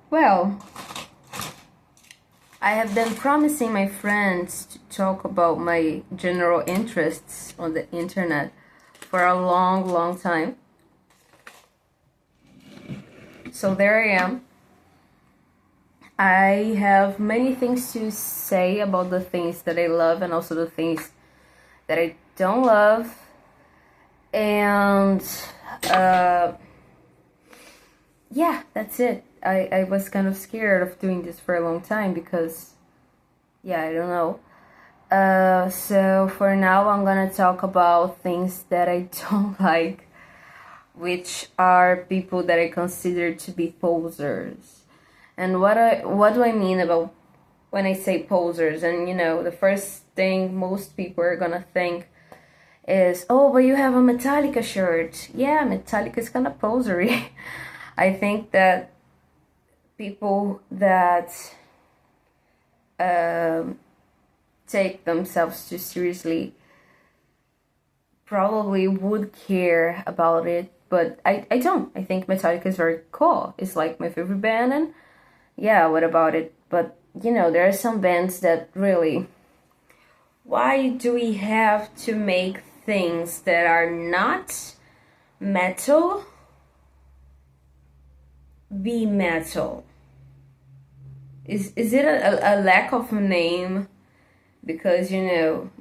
Well, I have been promising my friends to talk about my general interests on the internet for a long, long time. So there I am. I have many things to say about the things that I love and also the things that I don't love. And uh, yeah, that's it. I was kind of scared of doing this for a long time because, yeah, I don't know. So for now, I'm gonna talk about things that I don't like, which are people that I consider to be posers. And what do I mean about when I say posers? And the first thing most people are gonna think is, oh, but you have a Metallica shirt. Yeah, Metallica is kind of posery. I think that people that take themselves too seriously probably would care about it, but I don't. I think Metallica is very cool. It's like my favorite band, and yeah, what about it? But there are some bands that really. Why do we have to make things that are not metal be metal? Is it a lack of name? Because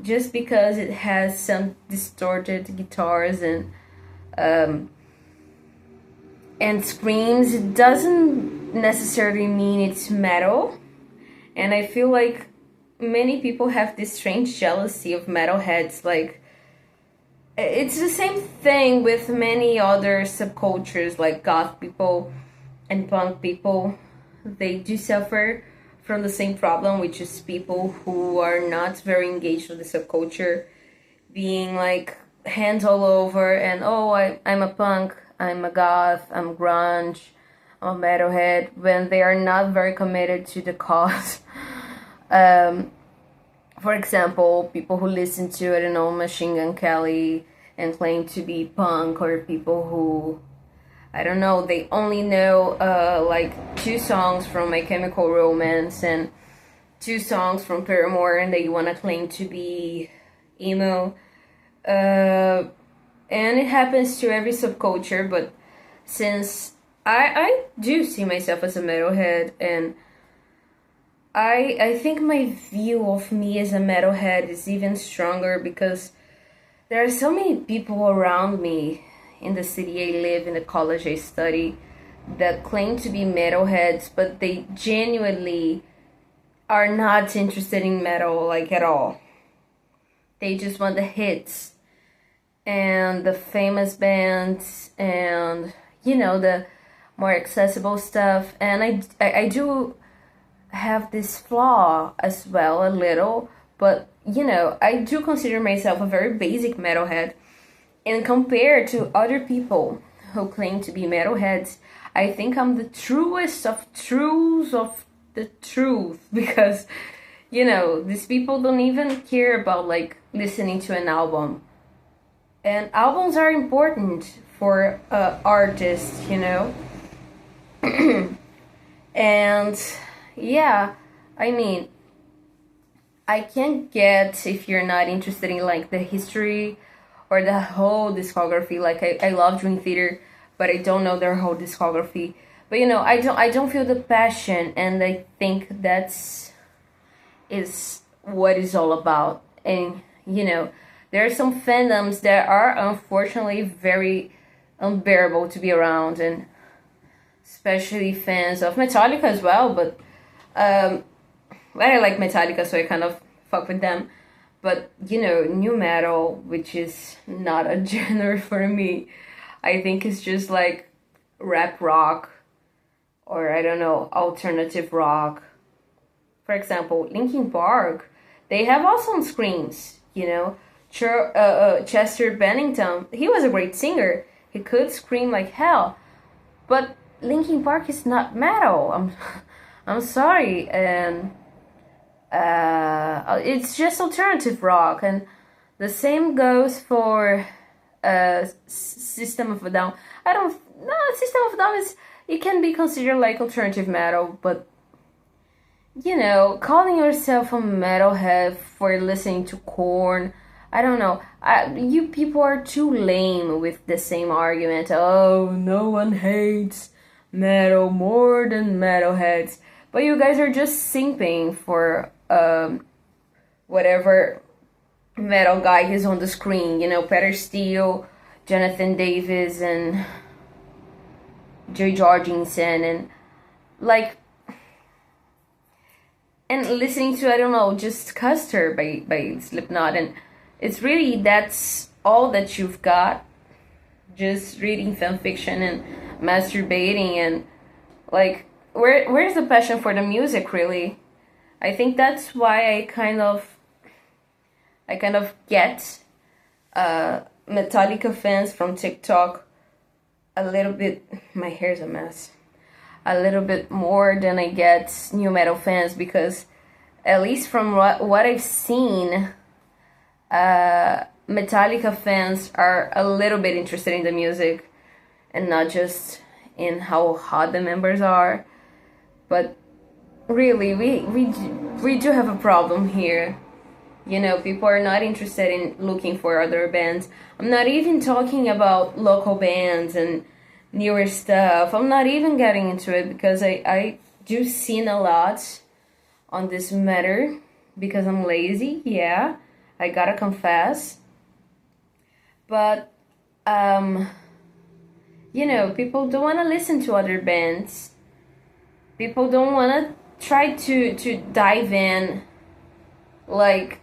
just because it has some distorted guitars and screams, it doesn't necessarily mean it's metal. And I feel like many people have this strange jealousy of metalheads. Like, it's the same thing with many other subcultures, like goth people and punk people. They do suffer from the same problem, which is people who are not very engaged with the subculture being like hands all over and, oh, I'm a punk, I'm a goth, I'm grunge, I'm a metalhead, when they are not very committed to the cause. For example, people who listen to, I don't know, Machine Gun Kelly and claim to be punk, or people who, I don't know, they only know like two songs from My Chemical Romance and two songs from Paramore, and they want to claim to be emo. And it happens to every subculture, but since I do see myself as a metalhead, and I think my view of me as a metalhead is even stronger because there are so many people around me in the city I live, in the college I study, that claim to be metalheads, but they genuinely are not interested in metal, like, at all. They just want the hits and the famous bands and, the more accessible stuff. And I do have this flaw as well, a little, but, I do consider myself a very basic metalhead. And compared to other people who claim to be metalheads, I think I'm the truest of truths of the truth because, these people don't even care about like listening to an album. And albums are important for artists. And yeah, I mean, I can't get if you're not interested in like the history or the whole discography. Like I love Dream Theater, but I don't know their whole discography. But I don't feel the passion, and I think that's is what it's all about. And there are some fandoms that are unfortunately very unbearable to be around, and especially fans of Metallica as well. But well, I like Metallica, so I kind of fuck with them. But, new metal, which is not a genre for me, I think it's just like rap rock, or I don't know, alternative rock. For example, Linkin Park, they have awesome screams, Chester Bennington, he was a great singer. He could scream like hell. But Linkin Park is not metal. I'm sorry. And it's just alternative rock, and the same goes for System of a Down. I don't. No, System of a Down it can be considered like alternative metal, but calling yourself a metalhead for listening to Korn, I don't know. You people are too lame with the same argument. Oh, no one hates metal more than metalheads. But you guys are just simping for whatever metal guy is on the screen. Peter Steele, Jonathan Davis, and Jay Jorgensen, and like, and listening to, I don't know, just Custer by Slipknot, and it's really, that's all that you've got, just reading fan fiction and masturbating, and like, where's the passion for the music, really? I think that's why I kind of get Metallica fans from TikTok a little bit, my hair's a mess, a little bit more than I get new metal fans, because at least from what I've seen, Metallica fans are a little bit interested in the music and not just in how hot the members are. But really, we do have a problem here. People are not interested in looking for other bands. I'm not even talking about local bands and newer stuff. I'm not even getting into it, because I do sin a lot on this matter, because I'm lazy. Yeah, I gotta confess. But people don't want to listen to other bands. People don't want to try to dive in. Like,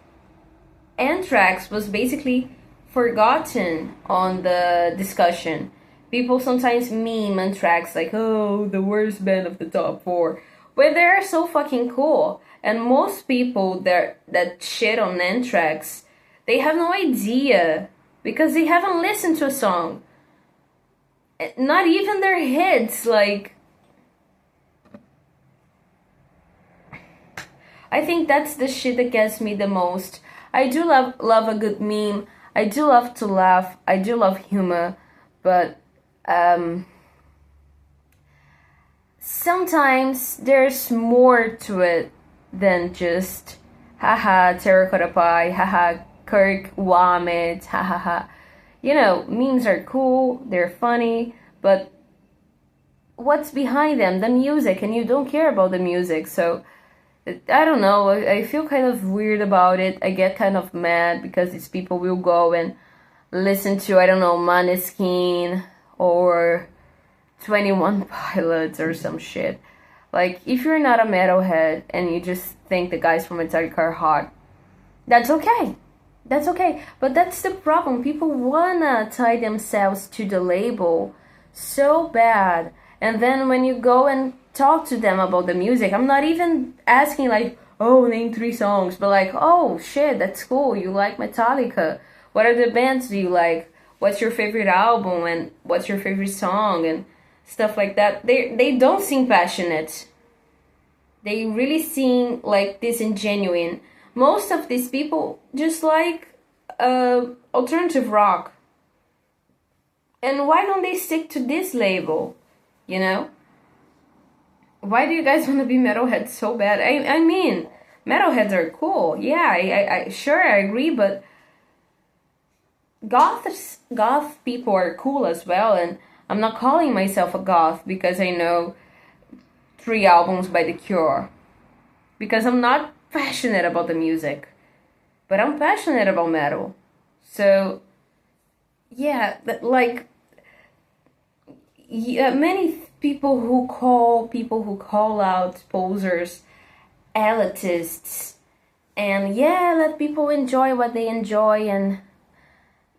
Anthrax was basically forgotten on the discussion. People sometimes meme Anthrax like, oh, the worst band of the top 4. But they're so fucking cool. And most people that shit on Anthrax, they have no idea, because they haven't listened to a song. Not even their hits. Like, I think that's the shit that gets me the most. I do love a good meme. I do love to laugh. I do love humor. But sometimes there's more to it than just haha terracotta pie, haha Kirk Womit, haha. Memes are cool, they're funny, but what's behind them? The music, and you don't care about the music. So I don't know, I feel kind of weird about it. I get kind of mad because these people will go and listen to, I don't know, Maneskin or 21 Pilots or some shit. Like, if you're not a metalhead and you just think the guys from Metallica are hot, that's okay. That's okay. But that's the problem. People wanna tie themselves to the label so bad. And then when you go and talk to them about the music, I'm not even asking like, oh, name 3 songs, but like, oh shit, that's cool, you like Metallica. What are the bands do you like? What's your favorite album, and what's your favorite song, and stuff like that. They don't seem passionate. They really seem like disingenuine. Most of these people just like alternative rock. And why don't they stick to this label? Why do you guys want to be metalheads so bad? I mean, metalheads are cool. Yeah, I sure I agree, but goth people are cool as well, and I'm not calling myself a goth because I know 3 albums by The Cure. Because I'm not passionate about the music. But I'm passionate about metal. So, yeah, many people who call out posers elitists, and yeah, let people enjoy what they enjoy, and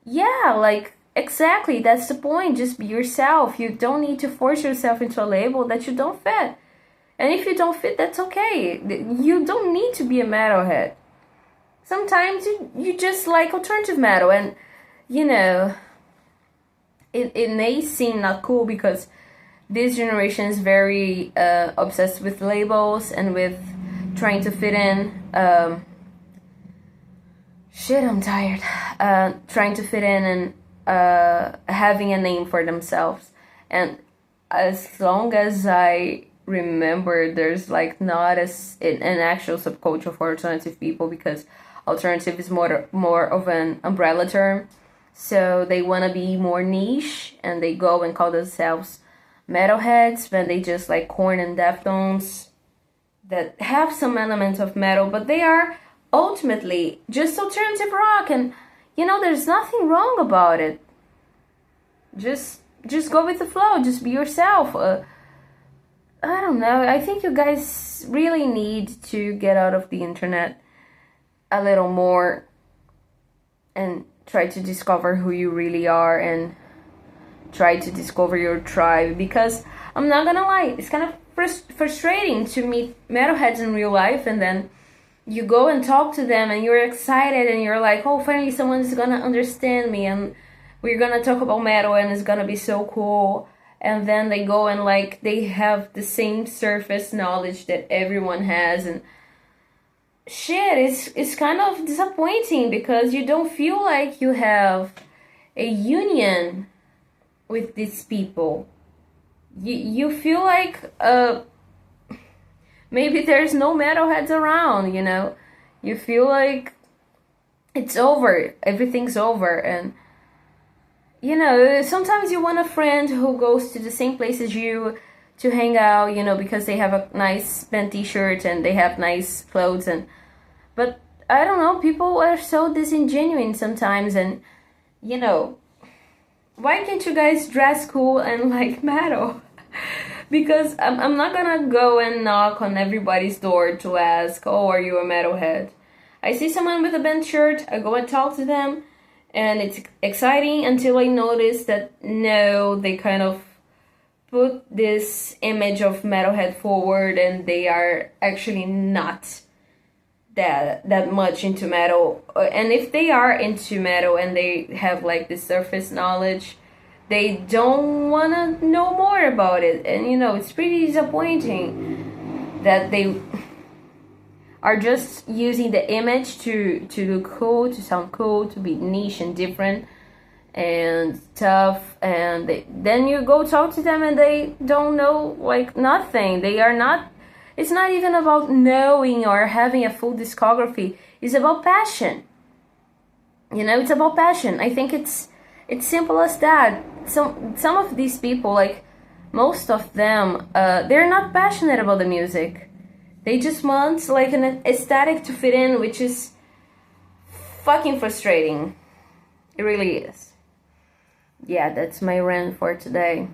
yeah, like, exactly, that's the point. Just be yourself. You don't need to force yourself into a label that you don't fit. And if you don't fit, that's okay. You don't need to be a metalhead. Sometimes you just like alternative metal, and it may seem not cool because this generation is very obsessed with labels and with trying to fit in. I'm tired. Trying to fit in and having a name for themselves. And as long as I remember, there's like not an actual subculture for alternative people, because alternative is more of an umbrella term. So they want to be more niche, and they go and call themselves metalheads when they just like Korn and Deftones that have some elements of metal, but they are ultimately just alternative rock, and there's nothing wrong about it. Just go with the flow, just be yourself. I don't know, I think you guys really need to get out of the internet a little more and try to discover who you really are, and try to discover your tribe, because I'm not gonna lie, it's kind of frustrating to meet metalheads in real life, and then you go and talk to them and you're excited and you're like, oh, finally someone's gonna understand me and we're gonna talk about metal and it's gonna be so cool. And then they go and like they have the same surface knowledge that everyone has, and shit, it's kind of disappointing, because you don't feel like you have a union with these people. You feel like maybe there's no metalheads around, you feel like it's over, everything's over. And sometimes you want a friend who goes to the same place as you to hang out, because they have a nice band t-shirt and they have nice clothes. But I don't know, people are so disingenuous sometimes, and why can't you guys dress cool and like metal? Because I'm not gonna go and knock on everybody's door to ask, oh, are you a metalhead? I see someone with a band shirt, I go and talk to them, and it's exciting until I notice that no, they kind of put this image of metalhead forward, and they are actually not that much into metal. And if they are into metal and they have like the surface knowledge, they don't want to know more about it. And it's pretty disappointing that they are just using the image to look cool, to sound cool, to be niche and different and tough. And then you go talk to them and they don't know like nothing. They are not, it's not even about knowing or having a full discography. It's about passion. It's about passion. I think it's simple as that. Some of these people, like most of them, they're not passionate about the music. They just want like an aesthetic to fit in, which is fucking frustrating. It really is. Yeah, that's my rant for today.